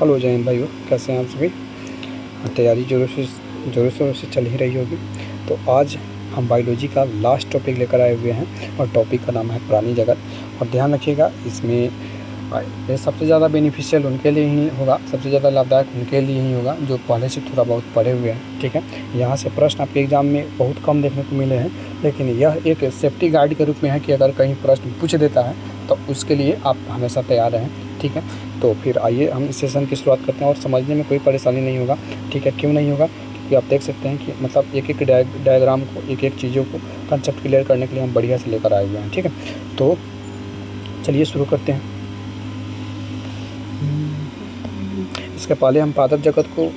Hello जय हिंद भाइयों, कैसे हैं आप सभी। तैयारी ज़ोरों शोरों से चल ही रही होगी। तो आज हम बायोलॉजी का लास्ट टॉपिक लेकर आए हुए हैं और टॉपिक का नाम है प्राणी जगत। और ध्यान रखिएगा, इसमें ये सबसे ज़्यादा बेनिफिशियल उनके लिए ही होगा, सबसे ज़्यादा लाभदायक उनके लिए ही होगा जो पहले से थोड़ा बहुत पढ़े हुए हैं। ठीक है, यहाँ से प्रश्न आपके एग्ज़ाम में बहुत कम देखने को मिले हैं, लेकिन यह एक सेफ्टी गाइड के रूप में है कि अगर कहीं प्रश्न पूछ देता है तो उसके लिए आप हमेशा तैयार रहें। ठीक है, तो फिर आइए हम इस सेशन की शुरुआत करते हैं और समझने में कोई परेशानी नहीं होगा। ठीक है, क्यों नहीं होगा, क्योंकि आप देख सकते हैं कि मतलब एक एक डायग्राम को, एक एक चीज़ों को कंसेप्ट क्लियर करने के लिए हम बढ़िया से लेकर आए हुए हैं। ठीक है, तो चलिए शुरू करते हैं। इसके पहले हम पादप जगत को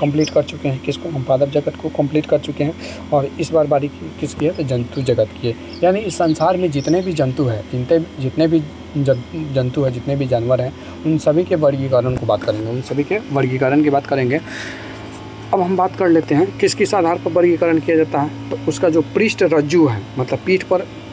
कंप्लीट कर चुके हैं। किसको? हम पादप जगत को कंप्लीट कर चुके हैं और इस बार बारी किसकी है? तो जंतु जगत की है। यानी इस संसार में जितने भी जंतु हैं, जितने भी जंतु है, जितने भी जानवर हैं, उन सभी के वर्गीकरण की बात करेंगे। अब हम बात कर लेते हैं किस किस आधार पर वर्गीकरण किया जाता है। तो उसका जो पृष्ठ रज्जु है, मतलब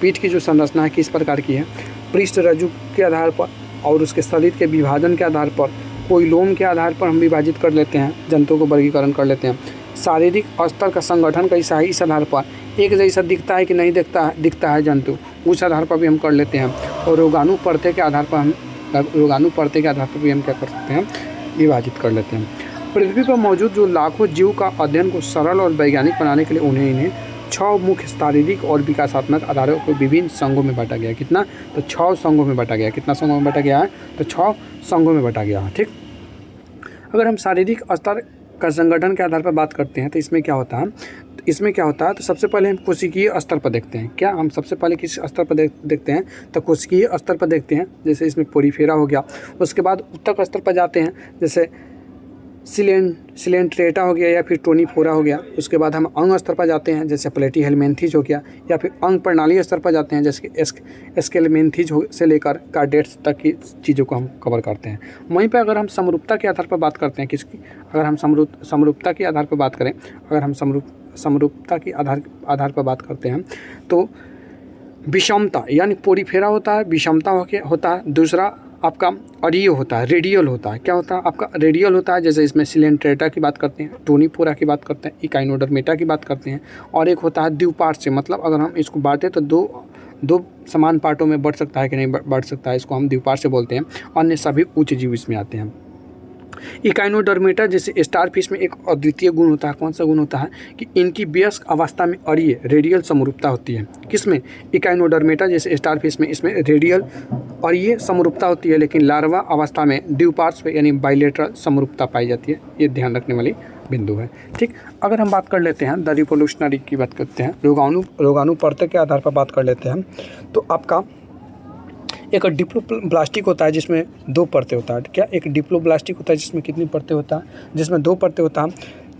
पीठ की जो संरचना है किस प्रकार की है, पृष्ठ रज्जु के आधार पर और उसके शरीर के विभाजन के आधार पर, कोई लोम के आधार पर हम विभाजित कर लेते हैं, जंतुओं को वर्गीकरण कर लेते हैं। शारीरिक स्तर का संगठन कैसा है, इस आधार पर एक जैसा दिखता है कि नहीं दिखता है जंतु, उस आधार पर भी हम कर लेते हैं। और रोगाणु परते के आधार पर भी हम क्या कर सकते हैं? विभाजित कर लेते हैं। पृथ्वी पर मौजूद जो लाखों जीव का अध्ययन को सरल और वैज्ञानिक बनाने के लिए इन्हें 6 मुख्य शारीरिक और विकासात्मक आधारों को विभिन्न संघों में बांटा गया। कितना? तो 6 संघों में बांटा गया। कितना संघों में बांटा गया है? तो 6 संघों में बांटा गया है। ठीक, अगर हम शारीरिक स्तर का संगठन के आधार पर बात करते हैं तो इसमें क्या होता है? तो सबसे पहले हम कोशिकीय स्तर पर देखते हैं। क्या हम सबसे पहले किस स्तर पर देखते हैं? तो कोशिकीय स्तर पर देखते हैं। जैसे इसमें पोरीफेरा हो गया। उसके बाद ऊतक स्तर पर जाते हैं, जैसे सिलेंट्रेटा हो गया या फिर टोनीफोरा हो गया। उसके बाद हम अंग स्तर पर जाते हैं, जैसे प्लेटीहेलमिन्थेस हो गया, या फिर अंग प्रणाली स्तर पर जाते हैं, जैसे स्केलेमिन्थेस से लेकर कार्डेट्स तक की चीज़ों को हम कवर करते हैं। वहीं पर अगर हम समरूपता के आधार पर बात करते हैं, किसकी? अगर हम समरूपता के आधार पर बात करें, अगर हम समरूपता के आधार पर बात करते हैं तो विषमता, यानी पोरीफेरा होता है, विषमता होता है। दूसरा आपका अरीय होता है, रेडियल होता है। क्या होता है? आपका रेडियल होता है, जैसे इसमें सिलेंट्रेटा की बात करते हैं, टोनीफोरा की बात करते हैं, इकाइनोडर्मेटा की बात करते हैं। और एक होता है द्विपार्श्व, मतलब अगर हम इसको बांटें तो दो समान पार्टों में बढ़ सकता है कि नहीं बढ़ सकता है, इसको हम द्विपार्श्व बोलते हैं। अन्य सभी उच्च जीव इसमें आते हैं। इकाइनोडर्मेटा जैसे स्टारफिश में एक अद्वितीय गुण होता है। कौन सा गुण होता है? कि इनकी वयस्क अवस्था में अरीय रेडियल समरूपता होती है। किसमें? इकाइनोडर्मेटा जैसे स्टारफिश में, इसमें रेडियल अरीय समरूपता होती है, लेकिन लार्वा अवस्था में द्विपार्श्व यानी बाइलेटरल समरूपता पाई जाती है। ये ध्यान रखने वाली बिंदु है। ठीक, अगर हम बात कर लेते हैं द रिवोल्यूशनरी की बात करते हैं, रोगाणु परत के आधार पर बात कर लेते हैं, तो आपका एक डिप्लोब्लास्टिक होता है जिसमें 2 परतें होता है। क्या? एक डिप्लोब्लास्टिक होता है जिसमें कितनी परतें होता है? जिसमें 2 परतें होता है,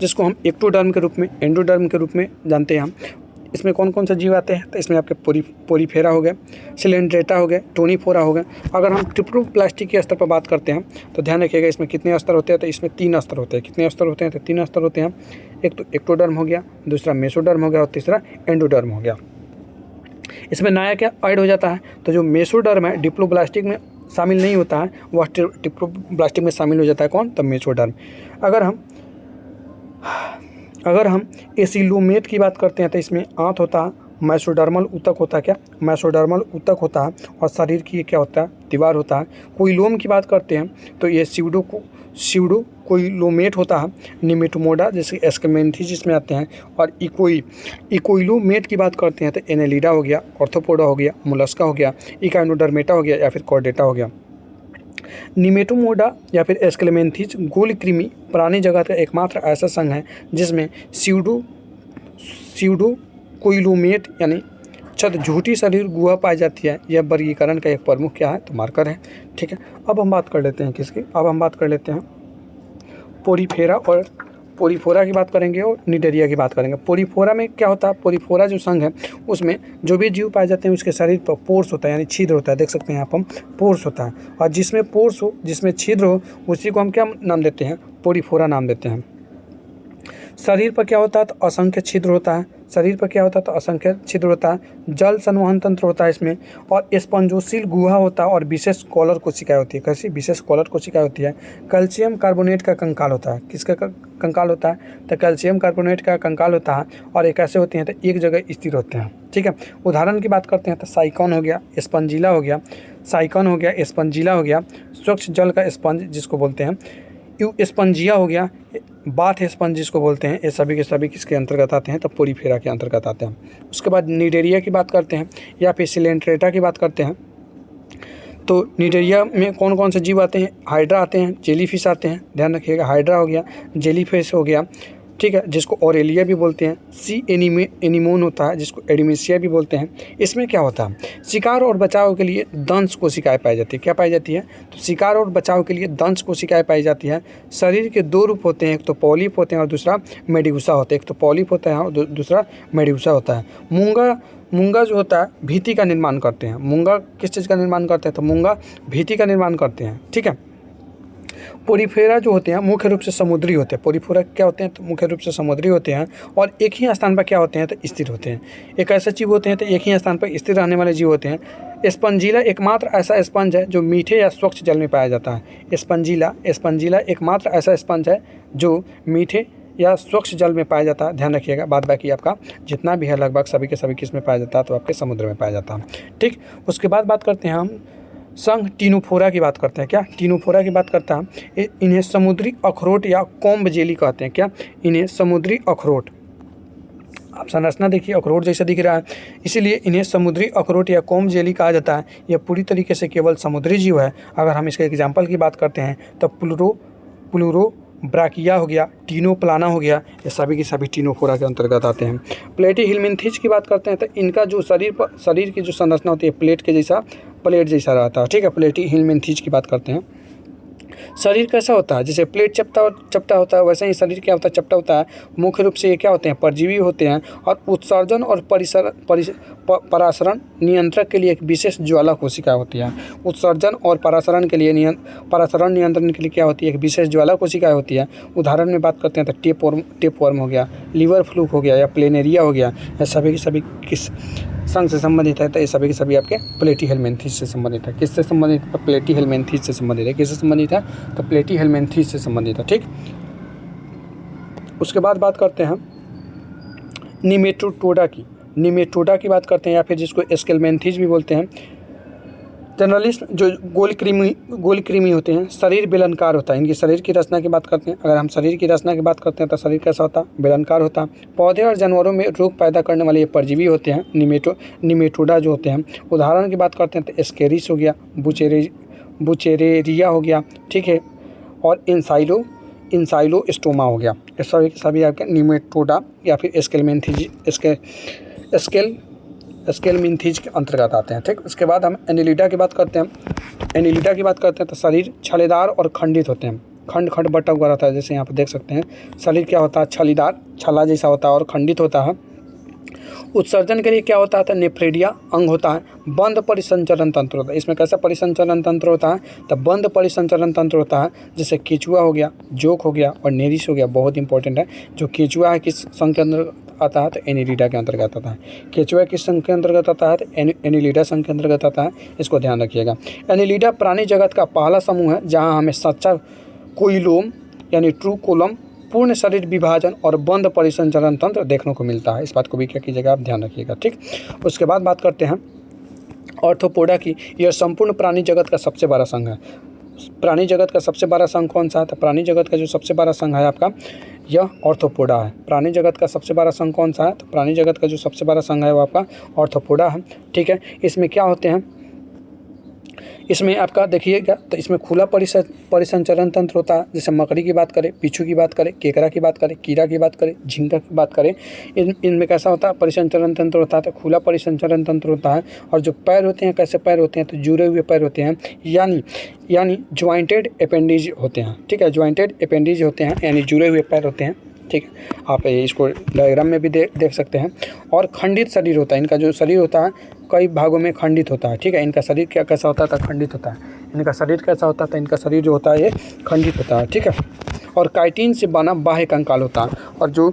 जिसको हम एक्टोडर्म के रूप में, एंडोडर्म के रूप में जानते हैं हम। इसमें कौन कौन से जीव आते हैं? तो इसमें आपके पोरीफेरा हो गए, सिलेंट्रेटा हो गए, टोनीफोरा हो गए। अगर हम ट्रिप्लोब्लास्टिक के स्तर पर बात करते हैं तो ध्यान रखिएगा इसमें कितने स्तर होते हैं? तो इसमें 3 स्तर होते हैं। कितने स्तर होते हैं? तो 3 स्तर होते हैं। एक तो एक्टोडर्म हो गया, दूसरा मेसोडर्म हो गया और तीसरा एंडोडर्म हो गया। इसमें नया क्या ऐड हो जाता है? तो जो मेसोडर्म है डिप्लोब्लास्टिक में शामिल नहीं होता है, वह ट्रिप्लोब्लास्टिक में शामिल हो जाता है। कौन? तो मेसोडर्म। अगर हम एसिलोमेट की बात करते हैं तो इसमें आंत होता है, मेसोडर्मल ऊतक होता है। क्या? मेसोडर्मल ऊतक होता है और शरीर की ये क्या होता है? दीवार होता है। कोइलोम की बात करते हैं तो ये सीउडो कोइलोमेट होता है। निमेटोमोडा जैसे एस्केमेंथीज जिसमें आते हैं। और इकोइलोमेट की बात करते हैं तो एनेलिडा हो गया, ऑर्थोपोडा हो गया, मोलस्का हो गया, इकाइनोडर्मेटा हो गया या फिर कॉर्डेटा हो गया। निमेटोमोडा या फिर एस्केलेमेंथीज गोल कृमि प्राणी जगत का एकमात्र ऐसा संघ है जिसमें सीउडो कोइलोमेट यानी झूठी शरीर गुहा पाई जाती है। यह वर्गीकरण का एक प्रमुख क्या है? तो मार्कर है। ठीक है, अब हम बात कर लेते हैं किसकी? अब हम बात कर लेते हैं पोरीफोरा की बात करेंगे और निडेरिया की बात करेंगे। पोरीफोरा में क्या होता है? पोरीफोरा जो संघ है उसमें जो भी जीव पाए जाते हैं उसके शरीर पर पोर्स होता है, यानी छिद्र होता है। देख सकते हैं यहाँ पर पोर्स होता है, और जिसमें पोर्स हो, जिसमें छिद्र हो, उसी को हम क्या नाम देते हैं? पोरीफोरा नाम देते हैं। शरीर पर क्या होता है? तो असंख्य छिद्र होता है। शरीर पर क्या होता है तो असंख्य छिद्र होता है, जल संवहन तंत्र होता है इसमें, और स्पंजोशील गुहा होता है, और विशेष कॉलर कोशिकाएं होती है। कैसी विशेष कॉलर कोशिकाएं होती है। कैल्शियम कार्बोनेट का कंकाल होता है। किसका कंकाल होता है तो कैल्शियम कार्बोनेट का कंकाल होता है, और एक ऐसे होते हैं तो एक जगह स्थिर होते हैं। ठीक है, उदाहरण की बात करते हैं तो साइकॉन हो गया, स्पंजिला हो गया, साइकॉन हो गया, स्पंजिला हो गया, स्वच्छ जल का स्पंज जिसको बोलते हैं, यू स्पंजिया हो गया, बाथ स्पंज जिसको बोलते हैं। ये सभी के सभी किसके अंतर्गत आते हैं तो पोरीफेरा के अंतर्गत आते हैं। उसके बाद निडेरिया की बात करते हैं या फिर सिलेंट्रेटा की बात करते हैं। तो निडेरिया में कौन कौन से जीव आते हैं, हाइड्रा आते हैं, जेलीफिश आते हैं, ध्यान रखिएगा, हाइड्रा हो गया, जेलीफिश हो गया, ठीक है, जिसको ऑरेलिया भी बोलते हैं, सी एनीमोन होता है जिसको एडिमेसिया भी बोलते हैं। इसमें क्या होता है, शिकार और बचाव के लिए दंश कोशिकाएं पाई जाती है। क्या पाई जाती है तो शिकार और बचाव के लिए दंश कोशिकाएं पाई जाती है। शरीर के दो रूप होते हैं, एक तो पॉलिप होते हैं और दूसरा मेड्यूसा होता है। एक तो पॉलिप होता है और दूसरा मेड्यूसा होता है। मूंगा जो होता है भीति का निर्माण करते हैं। मूंगा किस चीज़ का निर्माण करते हैं तो मूंगा भीति का निर्माण करते हैं। ठीक है, पोरीफेरा जो होते हैं मुख्य रूप से समुद्री होते हैं। पोरीफेरा क्या होते हैं तो मुख्य रूप से समुद्री होते हैं, और एक ही स्थान पर क्या होते हैं तो स्थिर होते हैं। एक ऐसे जीव होते हैं तो एक ही स्थान पर स्थिर रहने वाले जीव होते हैं। स्पंजिला एकमात्र ऐसा स्पंज है जो मीठे या स्वच्छ जल में पाया जाता है। स्पंजिला एकमात्र ऐसा स्पंज है जो मीठे या स्वच्छ जल में पाया जाता है। ध्यान रखिएगा, बाद बाकी आपका जितना भी है लगभग सभी के सभी किस में पाया जाता है तो आपके समुद्र में पाया जाता है। ठीक, उसके बाद बात करते हैं हम संघ टीनोफोरा की बात करते हैं। क्या टीनोफोरा की बात करता है, इन्हें समुद्री अखरोट या कॉम्ब जेली कहते हैं। क्या, इन्हें समुद्री अखरोट, आप संरचना देखिए अखरोट जैसा दिख रहा है, इसीलिए इन्हें समुद्री अखरोट या कॉम्ब जेली कहा जाता है। यह पूरी तरीके से केवल समुद्री जीव है। अगर हम इसके एग्जाम्पल की बात करते हैं तो प्लूरो ब्राकिया हो गया, टीनोप्लाना हो गया, ये सभी की सभी टीनोफोरा के अंतर्गत आते हैं। प्लेटीहेल्मिन्थीज की बात करते हैं तो इनका जो शरीर की जो संरचना होती है प्लेट जैसा रहता है। ठीक है, प्लेटीहेल्मिन्थीज की बात करते हैं। शरीर कैसा होता है, जैसे प्लेट चपटा होता है वैसे ही शरीर क्या होता है चपटा होता है। मुख्य रूप से ये क्या होते हैं परजीवी होते हैं, और उत्सर्जन और परासरण नियंत्रक के लिए एक विशेष ज्वाला कोशिका होती है। उत्सर्जन और परासरण नियंत्रण के लिए क्या होती है एक विशेष ज्वाला कोशिका होती है। उदाहरण में बात करते हैं तो टेपवर्म हो गया, लिवर फ्लूक हो गया या प्लेनेरिया हो गया, ये सभी के सभी किस संघ से संबंधित है तो ये सभी के सभी आपके प्लेटीहेल्मिन्थीज से संबंधित है। किससे संबंधित है, प्लेटीहेल्मिन्थीज से संबंधित है। किससे संबंधित है तो प्लेटीहेल्मिन्थीज से संबंधित है। ठीक, उसके बाद बात करते हैं निमेटोडा की बात करते हैं, या फिर जिसको स्केलमेंथीज भी बोलते हैं। जनरलिस्ट जो गोल कृमि होते हैं, शरीर बेलनकार होता है। इनकी शरीर की रचना की बात करते हैं। अगर हम शरीर की रचना की बात करते हैं तो शरीर कैसा होता है बेलनकार होता है। पौधे और जानवरों में रोग पैदा करने वाले ये परजीवी होते हैं निमेटोडा जो होते हैं। उदाहरण की बात करते हैं तो एस्केरिस हो गया, बुचेरेरिया हो गया, ठीक है, और इंसाइलोस्टोमा हो गया। ये सभी आपके निमेटोडा या फिर स्केलमिन्थीज के अंतर्गत आते हैं। ठीक, उसके बाद हम एनिलिडा की बात करते हैं। तो शरीर छलेदार और खंडित होते हैं। खंड बटा हुआ रहता है, जैसे यहाँ पर देख सकते हैं। शरीर क्या होता है छलीदार, छला जैसा होता है और खंडित होता है। उत्सर्जन के लिए क्या होता है तो नेफ्रेडिया अंग होता है। बंद परिसंचरण तंत्र होता है। इसमें कैसा परिसंचरण तंत्र होता है तो बंद परिसंचरण तंत्र होता है। जैसे केचुआ हो गया, जोक हो गया और नेरिस हो गया, बहुत इंपॉर्टेंट है। जो केचुआ है किस संघ के अंदर आता है तो एनिलिडा के अंतर्गत आता है। केचुआ किस संघ के अंतर्गत आता है तो एनिलिडा संघ के अंतर्गत आता है, इसको ध्यान रखिएगा। एनिलिडा प्राणी जगत का पहला समूह है जहाँ हमें सच्चा कोइलोम यानी ट्रू कोलम, पूर्ण शरीर विभाजन और बंद परिसंचरण तंत्र देखने को मिलता है। इस बात को भी क्या कीजिएगा आप ध्यान रखिएगा। ठीक, उसके बाद बात करते हैं ऑर्थोपोडा की। यह संपूर्ण प्राणी जगत का सबसे बड़ा संघ है। प्राणी जगत का सबसे बड़ा संघ कौन सा है तो प्राणी जगत का जो सबसे बड़ा संघ है आपका यह ऑर्थोपोडा है। प्राणी जगत का सबसे बड़ा संघ कौन सा है तो प्राणी जगत का जो सबसे बड़ा संघ है वो आपका ऑर्थोपोडा है। ठीक है, इसमें क्या होते हैं, इसमें आपका देखिएगा तो इसमें खुला परिसंचरण तंत्र होता है। जैसे मकड़ी की बात करें, बिच्छू की बात करें, केकड़ा की बात करें, कीड़ा की बात करें, झींगा की बात करें, इनमें कैसा होता है परिसंचरण तंत्र होता है तो खुला परिसंचरण तंत्र होता है। और जो पैर होते हैं कैसे पैर होते हैं तो जुड़े हुए पैर होते हैं, यानी ज्वाइंटेड अपेंडिज होते हैं। ठीक है, ज्वाइंटेड अपेंडिज होते हैं यानी जुड़े हुए पैर होते हैं। ठीक है, आप इसको डायग्राम में भी देख सकते हैं। और खंडित शरीर होता है। इनका जो शरीर होता है कई भागों में खंडित होता है। ठीक है, इनका शरीर कैसा होता था खंडित होता है। इनका शरीर कैसा होता था, इनका शरीर जो होता है ये खंडित होता है। ठीक है, और काइटिन से बना बाह्य कंकाल होता है। और जो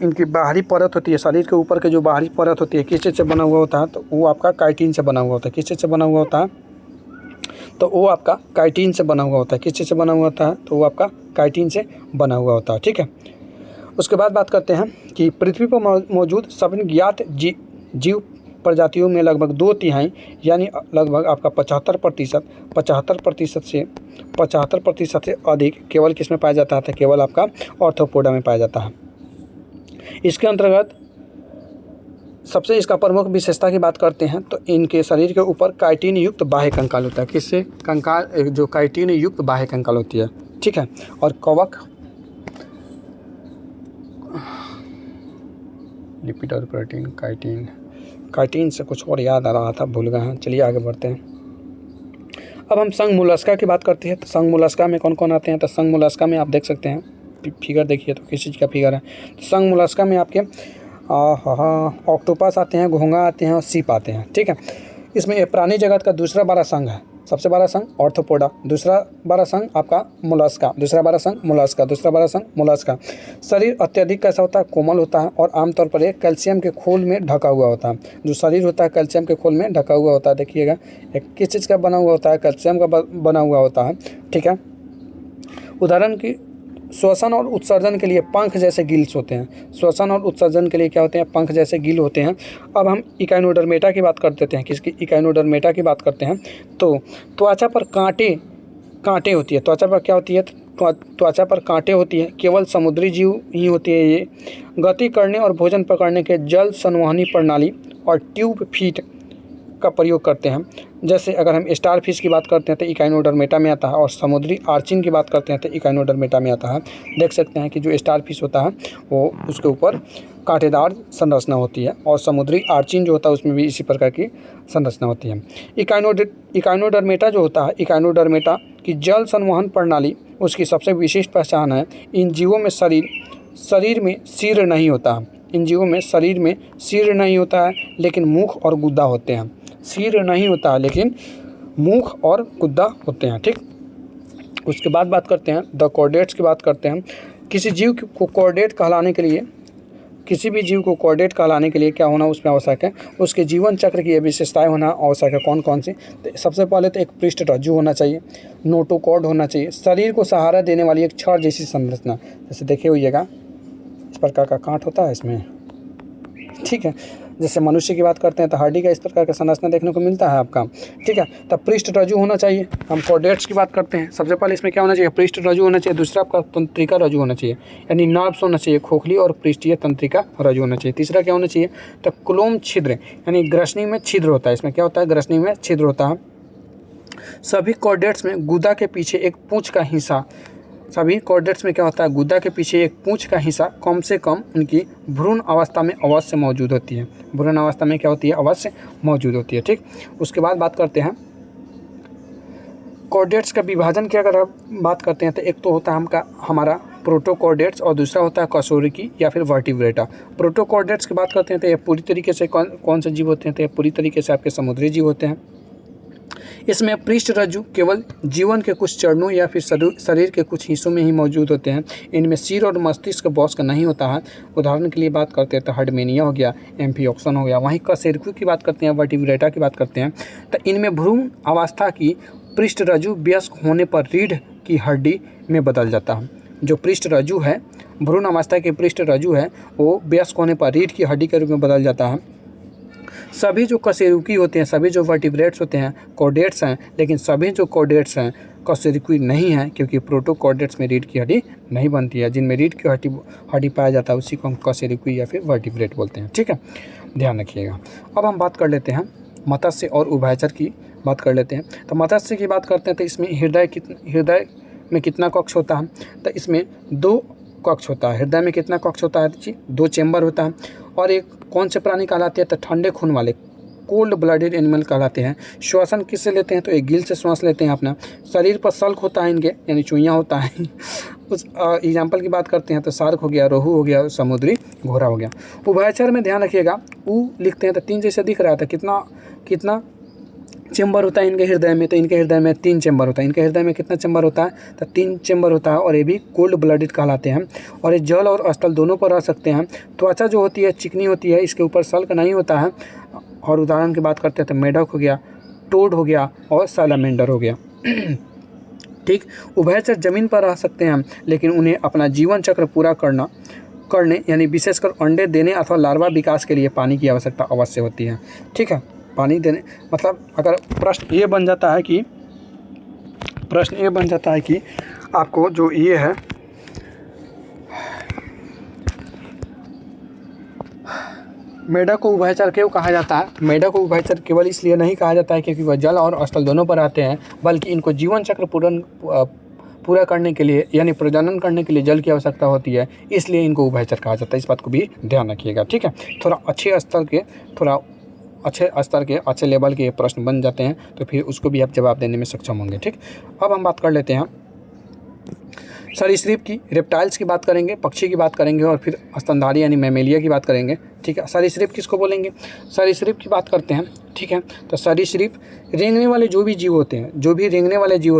इनकी बाहरी परत होती है, शरीर के ऊपर के जो बाहरी परत होती है किस चीज़ से बना हुआ होता है, तो वो आपका काइटिन से बना हुआ होता है। किस चीज़ से बना हुआ होता है, तो वो आपका काइटिन से बना हुआ होता है। किस चीज़ से बना हुआ होता है, तो वो आपका काइटिन से बना हुआ होता है। ठीक है, उसके बाद बात करते हैं कि पृथ्वी पर मौजूद सभी ज्ञात जीव प्रजातियों में लगभग 2/3 यानी लगभग आपका 75% से अधिक केवल किस में पाया जाता है, तो केवल आपका ऑर्थोपोडा में पाया जाता है। इसके अंतर्गत सबसे इसका प्रमुख विशेषता की बात करते हैं तो इनके शरीर के ऊपर काइटिन युक्त बाह्य कंकाल होता है। किससे कंकाल, जो काइटिन युक्त बाह्य कंकाल होती है। ठीक है, और कवक, लिपिड और प्रोटीन, काइटिन से कुछ और याद आ रहा था, भूल गए हैं। चलिए आगे बढ़ते हैं। अब हम संघ मोलस्का की बात करते हैं तो संघ मोलस्का में कौन कौन आते हैं, तो संघ मोलस्का में आप देख सकते हैं, फिगर देखिए तो किस चीज़ का फिगर है। तो संघ मोलस्का में आपके ऑक्टोपस आते हैं, घोंगा आते हैं और सीप आते हैं। ठीक है, इसमें प्राणी जगत का दूसरा बड़ा संघ है। सबसे बड़ा संघ ऑर्थोपोडा, दूसरा बड़ा संघ आपका मोलस्का, दूसरा बड़ा संघ मोलस्का, दूसरा बड़ा संघ मोलस्का। शरीर अत्यधिक कैसा होता है, कोमल होता है और आमतौर पर एक कैल्शियम के खोल में ढका हुआ होता है। जो शरीर होता है कैल्शियम के खोल में ढका हुआ होता है। देखिएगा एक किस चीज़ का बना हुआ होता है, कैल्शियम का बना हुआ होता है। ठीक है, उदाहरण की श्वसन और उत्सर्जन के लिए पंख जैसे गिल्स होते हैं। श्वसन और उत्सर्जन के लिए क्या होते हैं, पंख जैसे गिल होते हैं। अब हम इकाइनोडर्मेटा की बात कर देते हैं। किसकी, इकाइनोडर्मेटा की बात करते हैं तो त्वचा पर कांटे होती है। त्वचा पर क्या होती है, त्वचा पर कांटे होती है। केवल समुद्री जीव ही होती है ये। गति करने और भोजन पकड़ने के जल संवहनी प्रणाली और ट्यूब फीट का प्रयोग करते हैं। जैसे अगर हम स्टार फिश की बात करते हैं तो इकाइनोडर्मेटा में आता है, और समुद्री आर्चिन की बात करते हैं तो इकाइनोडर्मेटा में आता है। देख सकते हैं कि जो स्टार फिश होता है वो उसके ऊपर कांटेदार संरचना होती है, और समुद्री आर्चिन जो होता है उसमें भी इसी प्रकार की संरचना होती है। इकाइनोडर्मेटा जो होता है, इकाइनोडर्मेटा की जल संवहन प्रणाली उसकी सबसे विशिष्ट पहचान है। इन जीवों में शरीर में सिर नहीं होता है। इन जीवों में शरीर में सिर नहीं होता है लेकिन मुख और गुद्दा होते हैं। सिर नहीं होता है लेकिन मुख और गुद्दा होते हैं। ठीक, उसके बाद बात करते हैं द कॉर्डेट्स की बात करते हैं। किसी जीव को कॉर्डेट कहलाने के लिए, किसी भी जीव को कॉर्डेट कहलाने के लिए क्या होना उसमें आवश्यक है, उसके जीवन चक्र की ये विशेषताएं होना आवश्यक है। कौन कौन सी, तो सबसे पहले तो एक पृष्ठ रज्जु होना चाहिए, नोटोकॉर्ड होना चाहिए, शरीर को सहारा देने वाली एक छड़ जैसी संरचना, जैसे देखे होइएगा इस प्रकार का कांट होता है इसमें। ठीक है, जैसे मनुष्य की बात करते हैं तो हड्डी का इस प्रकार का संरचना देखने को मिलता है आपका। ठीक है, तब पृष्ठ रज्जु होना चाहिए। हम कॉर्डेट्स की बात करते हैं, सबसे पहले इसमें क्या होना चाहिए, पृष्ठ रज्जु होना चाहिए। दूसरा आपका तंत्रिका रज्जु होना चाहिए, यानी नर्व्स होना चाहिए, खोखली और पृष्ठीय तंत्रिका रज्जु होना चाहिए। तीसरा क्या होना चाहिए, तो क्लोम छिद्र, यानी ग्रसनी में छिद्र होता है। इसमें क्या होता है, ग्रसनी में छिद्र होता है। सभी कॉर्डेट्स में गुदा के पीछे एक पूंछ का हिस्सा, सभी कॉर्डेट्स में क्या होता है, गुदा के पीछे एक पूंछ का हिस्सा कम से कम उनकी भ्रूण अवस्था में अवश्य मौजूद होती है। भ्रूण अवस्था में क्या होती है, अवश्य मौजूद होती है। ठीक, उसके बाद बात करते हैं कॉर्डेट्स का विभाजन की। अगर आप बात करते हैं तो एक तो होता है हमारा प्रोटोकॉर्डेट्स और दूसरा होता है कशेरुकी या फिर वर्टिब्रेटा। प्रोटोकॉर्डेट्स की बात करते हैं तो ये पूरी तरीके से कौन से जीव होते हैं, तो ये पूरी तरीके से आपके समुद्री जीव होते हैं। इसमें पृष्ठ रज्जु केवल जीवन के कुछ चरणों या फिर शरीर के कुछ हिस्सों में ही मौजूद होते हैं। इनमें सिर और मस्तिष्क बॉस का नहीं होता है। उदाहरण के लिए बात करते हैं तो हर्डमेनिया हो गया, एम्फिओक्सन हो गया। वहीं कशेरुकी की बात करते हैं, वर्टिब्रेटा की बात करते हैं तो इनमें भ्रूण अवस्था की पृष्ठ रज्जु वयस्क होने पर रीढ़ की हड्डी में बदल जाता है। जो पृष्ठ रज्जु है, भ्रूण अवस्था की पृष्ठ रज्जु है, वो वयस्क होने पर रीढ़ की हड्डी के रूप में बदल जाता है। सभी जो कशेरुकी होते हैं, सभी जो वर्टिब्रेट्स होते हैं कॉर्डेट्स हैं, लेकिन सभी जो कॉर्डेट्स हैं कशेरुकी नहीं हैं, क्योंकि प्रोटोकॉर्डेट्स में रीढ़ की हड्डी नहीं बनती है। जिनमें रीढ़ की हड्डी पाया जाता है उसी को हम कशेरुकी या फिर वर्टिब्रेट बोलते हैं। ठीक है, ध्यान रखिएगा। अब हम बात कर लेते हैं मत्स्य और उभयचर की बात कर लेते हैं। तो मत्स्य की बात करते हैं तो इसमें हृदय में कितना कक्ष होता है, तो इसमें 2 कक्ष होता है। हृदय में कितना कक्ष होता है जी, 2 चेंबर होता है। और एक कौन से प्राणी कहलाते हैं, तो ठंडे खून वाले कोल्ड ब्लडेड एनिमल कहलाते हैं। श्वसन किससे लेते हैं, तो एक गिल से श्वास लेते हैं अपना। शरीर पर सल्क होता है इनके, यानी चुईयाँ होता है। उस एग्जाम्पल की बात करते हैं तो शार्क हो गया, रोहू हो गया, समुद्री घोड़ा हो गया। उभयचर में ध्यान रखिएगा, ऊ लिखते हैं तो 3 जैसे दिख रहा था, कितना चेम्बर होता है इनके हृदय में, तो इनके हृदय में 3 चेम्बर होता है। इनके हृदय में कितना चेम्बर होता है? तो 3 चेम्बर होता है, और ये भी कोल्ड ब्लडेड कहलाते हैं। और ये जल और स्थल दोनों पर रह सकते हैं। त्वचा जो होती है चिकनी होती है, इसके ऊपर सल्क नहीं होता है। और उदाहरण की बात करते हैं तो मेढक हो गया, टोड हो गया और सैलामेंडर हो गया। ठीक। उभयचर जमीन पर रह सकते हैं, लेकिन उन्हें अपना जीवन चक्र पूरा करने यानी विशेषकर अंडे देने अथवा लार्वा विकास के लिए पानी की आवश्यकता अवश्य होती है। ठीक है, पानी देने मतलब अगर प्रश्न ये बन जाता है कि आपको जो ये है मेढक को उभयचर क्यों कहा जाता है? मेढक को उभयचर केवल इसलिए नहीं कहा जाता है क्योंकि वह जल और स्थल दोनों पर आते हैं, बल्कि इनको जीवन चक्र पूरा करने के लिए यानी प्रजनन करने के लिए जल की आवश्यकता होती है, इसलिए इनको उभयचर कहा जाता है। इस बात को भी ध्यान रखिएगा। ठीक है, थोड़ा अच्छे स्तर के अच्छे लेवल के प्रश्न बन जाते हैं तो फिर उसको भी आप जवाब देने में सक्षम होंगे। ठीक, अब हम बात कर लेते हैं सरीसृप की, रेप्टाइल्स की बात करेंगे, पक्षी की बात करेंगे और फिर स्तनधारी यानी मैमेलिया की बात करेंगे। ठीक है, सरीसृप किसको बोलेंगे? सरीसृप की बात करते हैं। ठीक है, तो सरीसृप रेंगने वाले जो भी रेंगने वाले जीव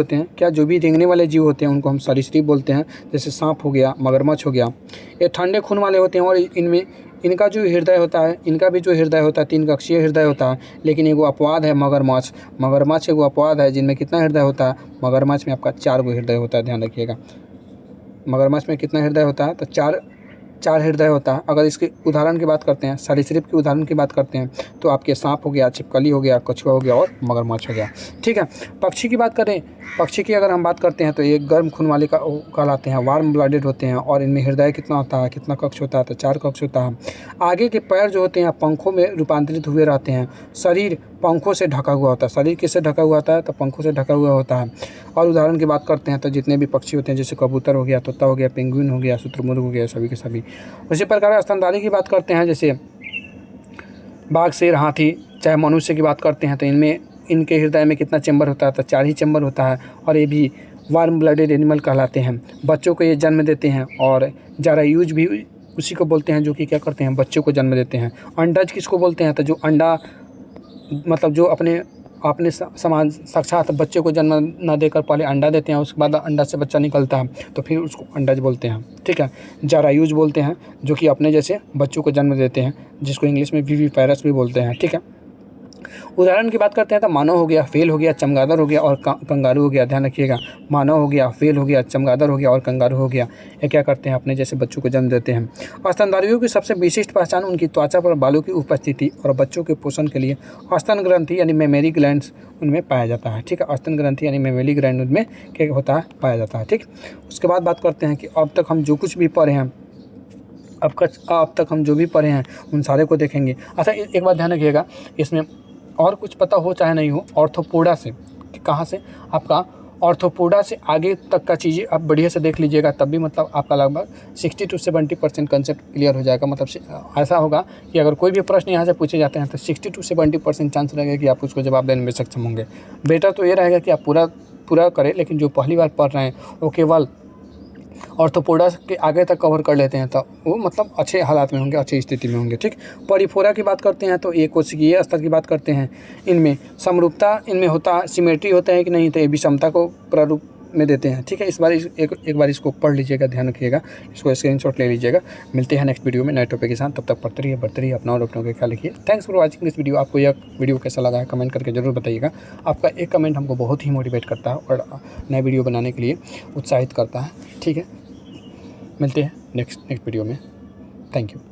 होते हैं उनको हम सरीसृप बोलते हैं। जैसे सांप हो गया, मगरमच्छ हो गया, ये ठंडे खून वाले होते हैं और इनका जो हृदय होता है, इनका भी जो हृदय होता है 3 कक्षीय हृदय होता है। लेकिन एगो अपवाद है मगरमच्छ एगो अपवाद है जिनमें कितना हृदय होता है? मगरमच्छ में आपका 4 गो हृदय होता है, ध्यान रखिएगा। मगरमच्छ में कितना हृदय होता है? तो 4 हृदय होता है। अगर इसके उदाहरण की बात करते हैं, सरीसृप के उदाहरण की बात करते हैं तो आपके सांप हो गया, छिपकली हो गया, कछुआ हो गया और मगरमच्छ हो गया। ठीक है, पक्षी की बात करें, पक्षी की अगर हम बात करते हैं तो ये गर्म खून वाले कहलाते हैं, वार्म ब्लडेड होते हैं और इनमें हृदय कितना होता है, कितना कक्ष होता है? तो 4 कक्ष होता है। आगे के पैर जो होते हैं पंखों में रूपांतरित हुए रहते हैं। शरीर पंखों से ढका हुआ होता है। शरीर किससे ढका हुआ होता है? तो पंखों से ढका हुआ होता है। और उदाहरण की बात करते हैं तो जितने भी पक्षी होते हैं जैसे कबूतर हो गया, तोता हो गया, पेंगुइन हो गया, शुतुरमुर्ग हो गया, सभी के सभी। उसी प्रकार स्तनधारी की बात करते हैं, जैसे बाघ, शेर, हाथी, चाहे मनुष्य की बात करते हैं तो इनके हृदय में कितना चेम्बर होता है? तो 4 ही चेम्बर होता है। और ये भी वार्म ब्लडेड एनिमल कहलाते हैं। बच्चों को ये जन्म देते हैं और जरायूज भी उसी को बोलते हैं जो कि क्या करते हैं? बच्चों को जन्म देते हैं। अंडज किसको बोलते हैं? तो जो अंडा मतलब जो अपने समान साक्षात बच्चे को जन्म न देकर पहले अंडा देते हैं, उसके बाद अंडा से बच्चा निकलता है तो फिर उसको अंडज बोलते हैं। ठीक है, जरायूज बोलते हैं जो कि अपने जैसे बच्चों को जन्म देते हैं, जिसको इंग्लिश में विविपैरस भी बोलते हैं। ठीक है, उदाहरण की बात करते हैं तो मानव हो गया, व्हेल हो गया, चमगादड़ हो गया और कंगारू हो गया। ध्यान रखिएगा, मानव हो गया, व्हेल हो गया, चमगादड़ हो गया और कंगारू हो गया। ये क्या करते हैं? अपने जैसे बच्चों को जन्म देते हैं। स्तनधारियों की सबसे विशिष्ट पहचान उनकी त्वचा पर बालों की उपस्थिति और बच्चों के पोषण के लिए स्तन ग्रंथि यानी मेमरी ग्लैंड्स उनमें पाया जाता है। ठीक है, स्तन ग्रंथि यानी मेमरी ग्लैंड उनमें क्या होता है? पाया जाता है। ठीक, उसके बाद बात करते हैं कि अब तक हम जो कुछ भी पढ़े हैं, अब तक हम जो भी पढ़े हैं उन सारे को देखेंगे। अच्छा, एक बात ध्यान रखिएगा, इसमें और कुछ पता हो चाहे नहीं हो, ऑर्थोपोडा से, कहाँ से? आपका ऑर्थोपोडा से आगे तक का चीज़ें आप बढ़िया से देख लीजिएगा, तब भी मतलब आपका लगभग 60 to 70% कंसेप्ट क्लियर हो जाएगा। मतलब ऐसा होगा कि अगर कोई भी प्रश्न यहाँ से पूछे जाते हैं तो 60 to 70% चांस रहेगा कि आप उसको जवाब देने में सक्षम होंगे। बेटर तो ये रहेगा कि आप पूरा करें, लेकिन जो पहली बार पढ़ रहे हैं वो केवल ऑर्थोपोडा के आगे तक कवर कर लेते हैं तो वो मतलब अच्छे हालात में होंगे, अच्छी स्थिति में होंगे। ठीक, परिफोरा की बात करते हैं तो एक कोशिकीय स्तर की बात करते हैं। इनमें समरूपता इनमें होता है, सिमेट्री होता है कि नहीं, तो ये विषमता को प्रारूप में देते हैं। ठीक है, इस बार एक बार इसको पढ़ लीजिएगा, ध्यान रखिएगा, इसको स्क्रीनशॉट ले लीजिएगा। मिलते हैं नेक्स्ट वीडियो में नए टॉपिक के साथ। तब तक पढ़ते रहिए, अपना और अपनों का ख्याल रखिए। Thanks for watching this video. आपको यह वीडियो कैसा लगा है कमेंट करके जरूर बताइएगा। आपका एक कमेंट हमको बहुत ही मोटिवेट करता है और नए वीडियो बनाने के लिए उत्साहित करता है। ठीक है, मिलते हैं नेक्स्ट वीडियो में। Thank you.